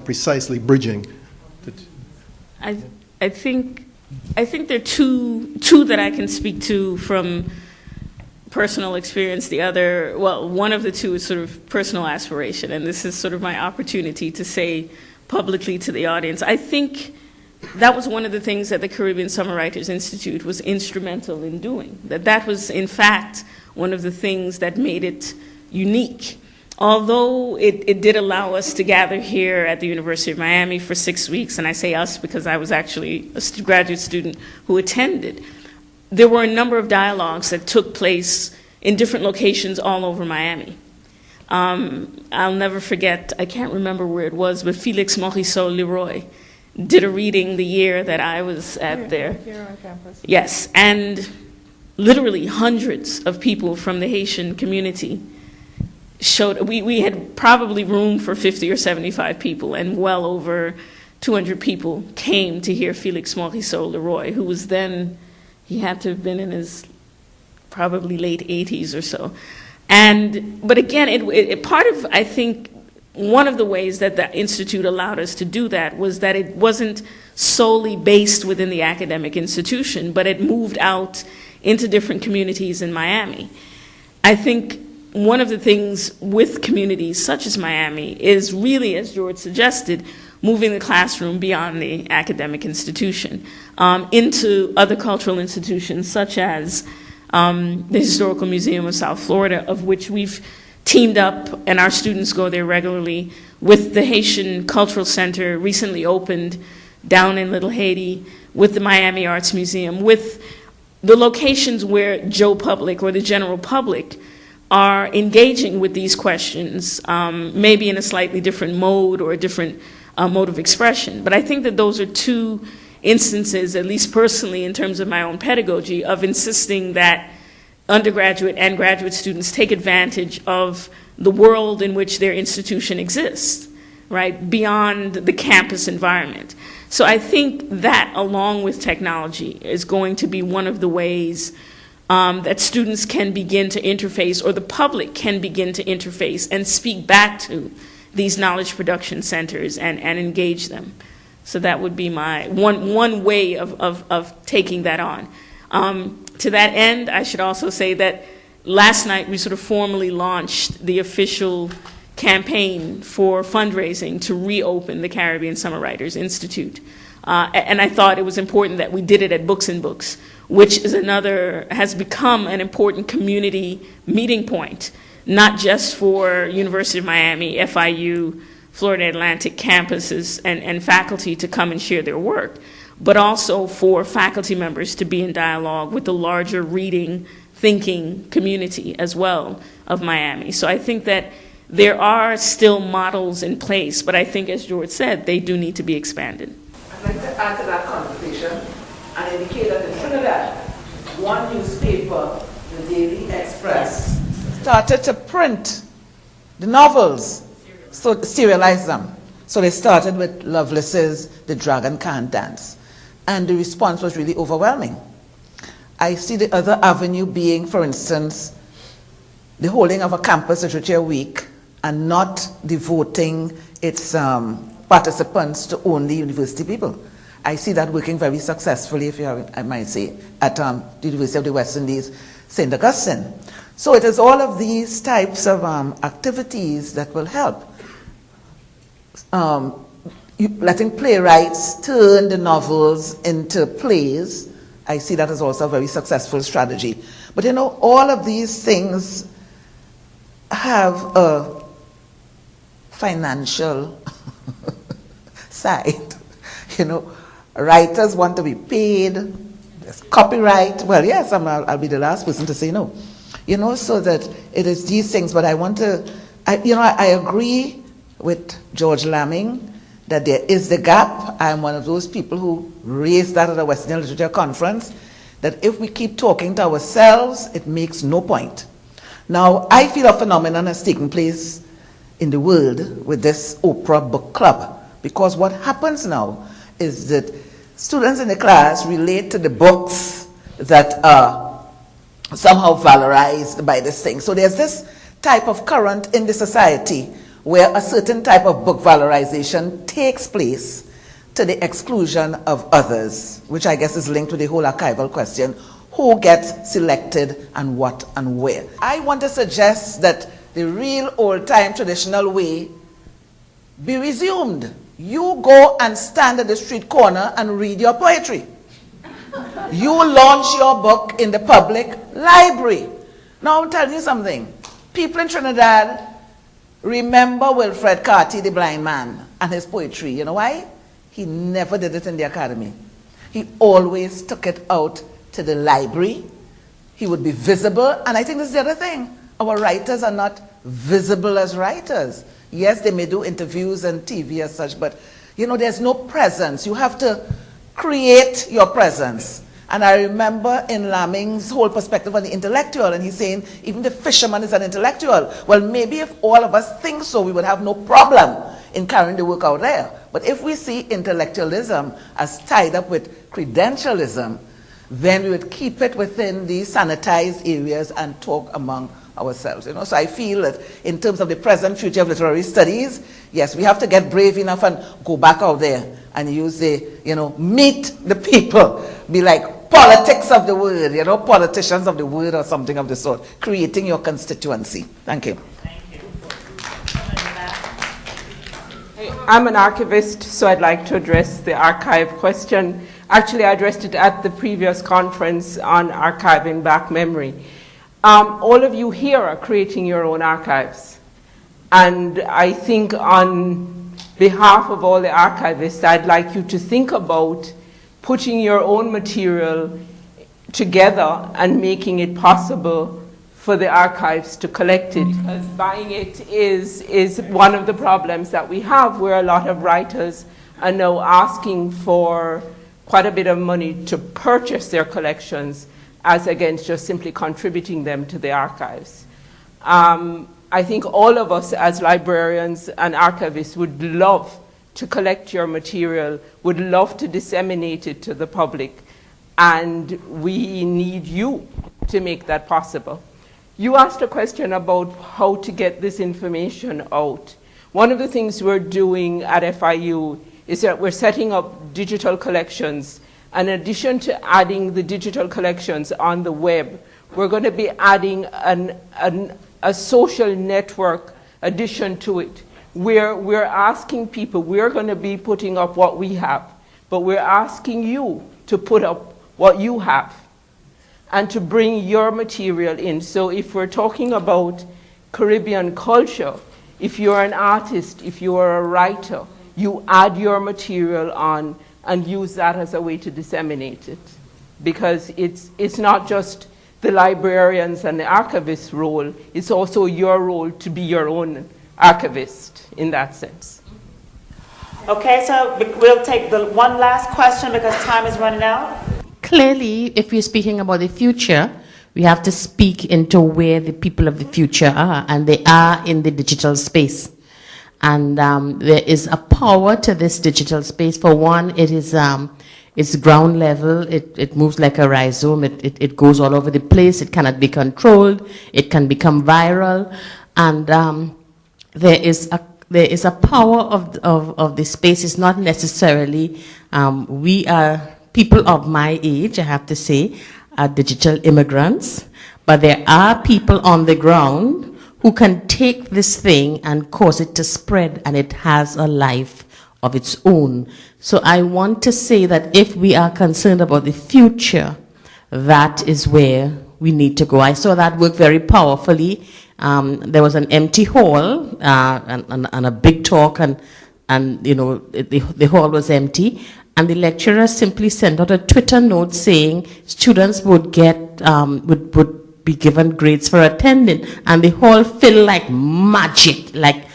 precisely bridging. I think there are two that I can speak to from personal experience. The other, well, one of the two is sort of personal aspiration, and this is sort of my opportunity to say publicly to the audience. I think that was one of the things that the Caribbean Summer Writers Institute was instrumental in doing. That was, in fact, one of the things that made it unique. Although it did allow us to gather here at the University of Miami for 6 weeks, and I say us because I was actually a graduate student who attended, there were a number of dialogues that took place in different locations all over Miami. I'll never forget, I can't remember where it was, but Félix Morisseau-Leroy did a reading the year that I was at there. Here on campus. Yes, and literally hundreds of people from the Haitian community showed. We had probably room for 50 or 75 people, and well over 200 people came to hear Félix Morisseau-Leroy, who was then, he had to have been in his probably late 80s or so. But again, it part of, I think, one of the ways that the Institute allowed us to do that was that it wasn't solely based within the academic institution, but it moved out into different communities in Miami. I think one of the things with communities such as Miami is really, as George suggested, moving the classroom beyond the academic institution into other cultural institutions such as the Historical Museum of South Florida, of which we've teamed up, and our students go there regularly, with the Haitian Cultural Center, recently opened down in Little Haiti, with the Miami Arts Museum, with the locations where Joe Public or the general public are engaging with these questions, maybe in a slightly different mode or a different mode of expression. But I think that those are two instances, at least personally in terms of my own pedagogy, of insisting that undergraduate and graduate students take advantage of the world in which their institution exists, right, beyond the campus environment. So I think that, along with technology, is going to be one of the ways that students can begin to interface, or the public can begin to interface and speak back to these knowledge production centers and engage them. So that would be my one way of taking that on. To that end, I should also say that last night we sort of formally launched the official campaign for fundraising to reopen the Caribbean Summer Writers Institute. And I thought it was important that we did it at Books and Books, which is has become an important community meeting point, not just for University of Miami, FIU, Florida Atlantic campuses and faculty to come and share their work, but also for faculty members to be in dialogue with the larger reading, thinking community as well of Miami. So I think that there are still models in place, but I think, as George said, they do need to be expanded. I'd like to add to that conversation and indicate that in Trinidad, one newspaper, the Daily Express, started to print the novels, so serialize them. So they started with Lovelace's The Dragon Can't Dance, and the response was really overwhelming. I see the other avenue being, for instance, the holding of a campus literature week and not devoting its participants to only university people. I see that working very successfully, if you have, I might say, at the University of the West Indies, St. Augustine. So it is all of these types of activities that will help. Letting playwrights turn the novels into plays, I see that as also a very successful strategy. But you know, all of these things have a financial side. You know, writers want to be paid, there's copyright. Well, yes, I'll be the last person to say no. You know, so that it is these things, but I want to, I agree with George Lamming that there is the gap. I'm one of those people who raised that at the Western Literature Conference, that if we keep talking to ourselves, it makes no point. Now, I feel a phenomenon has taken place in the world with this Oprah Book Club, because what happens now is that students in the class relate to the books that are somehow valorized by this thing. So there's this type of current in the society where a certain type of book valorization takes place to the exclusion of others, which I guess is linked to the whole archival question, who gets selected and what and where. I want to suggest that the real old-time traditional way be resumed. You go and stand at the street corner and read your poetry. You launch your book in the public library. Now I'm telling you something. People in Trinidad remember Wilfred Carty, the blind man, and his poetry. You know why? He never did it in the academy. He always took it out to the library. He would be visible. And I think this is the other thing. Our writers are not visible as writers. Yes, they may do interviews and TV as such, but you know, there's no presence. You have to create your presence. And I remember in Lamming's whole perspective on the intellectual, and he's saying even the fisherman is an intellectual. Well, maybe if all of us think so, we would have no problem in carrying the work out there. But if we see intellectualism as tied up with credentialism, then we would keep it within these sanitized areas and talk among ourselves. You know, so I feel that in terms of the present future of literary studies, yes, we have to get brave enough and go back out there and use the, you know, meet the people, be like politics of the word, you know, politicians of the word or something of the sort, creating your constituency. Thank you. I'm an archivist, so I'd like to address the archive question. Actually, I addressed it at the previous conference on archiving back memory. All of you here are creating your own archives. And I think on behalf of all the archivists, I'd like you to think about putting your own material together and making it possible for the archives to collect it. Because buying it is one of the problems that we have, where a lot of writers are now asking for quite a bit of money to purchase their collections, as against just simply contributing them to the archives. I think all of us as librarians and archivists would love to collect your material, would love to disseminate it to the public, and we need you to make that possible. You asked a question about how to get this information out. One of the things we're doing at FIU is that we're setting up digital collections. In addition to adding the digital collections on the web, we're going to be adding a social network addition to it, where we're asking people, we're going to be putting up what we have, but we're asking you to put up what you have and to bring your material in. So if we're talking about Caribbean culture, if you're an artist, if you are a writer, you add your material on and use that as a way to disseminate it. Because it's not just the librarians and the archivists' role, it's also your role to be your own archivist in that sense. Okay, so we'll take the one last question because time is running out. Clearly, if we're speaking about the future, we have to speak into where the people of the future are, and they are in the digital space. And there is a power to this digital space. For one, it is it's ground level. It moves like a rhizome. It goes all over the place. It cannot be controlled. It can become viral. And there is a power of the space. It's not necessarily, we are people of my age, I have to say, are digital immigrants. But there are people on the ground who can take this thing and cause it to spread, and it has a life of its own. So I want to say that if we are concerned about the future, that is where we need to go. I saw that work very powerfully. There was an empty hall and a big talk, and you know, the hall was empty. And the lecturer simply sent out a Twitter note saying students would get, would be given grades for attending, and the hall filled like magic, like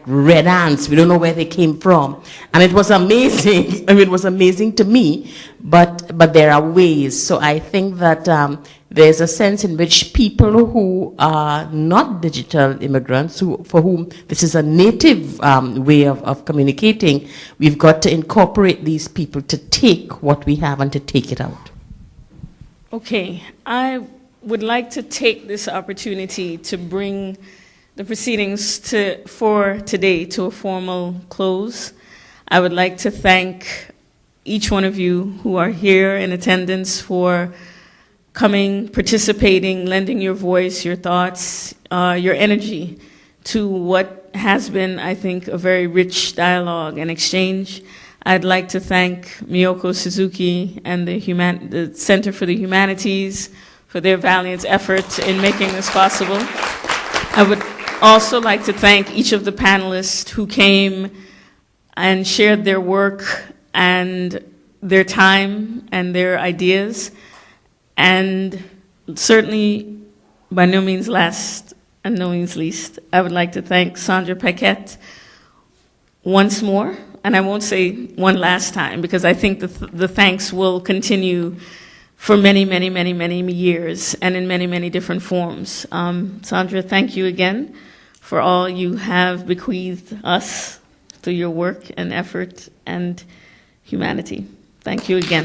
red ants. We don't know where they came from, and it was amazing. I mean, it was amazing to me. But there are ways. So I think that there's a sense in which people who are not digital immigrants, for whom this is a native way of communicating, we've got to incorporate these people to take what we have and to take it out. Okay, I would like to take this opportunity to bring the proceedings for today to a formal close, I would like to thank each one of you who are here in attendance for coming, participating, lending your voice, your thoughts, your energy to what has been, I think, a very rich dialogue and exchange. I'd like to thank Miyoko Suzuki and the Center for the Humanities for their valiant efforts in making this possible. I would also like to thank each of the panelists who came and shared their work and their time and their ideas. And certainly, by no means last and no means least, I would like to thank Sandra Paquet once more. And I won't say one last time, because I think the thanks will continue for many, many, many, many years and in many, many different forms. Sandra, thank you again for all you have bequeathed us through your work and effort and humanity. Thank you again.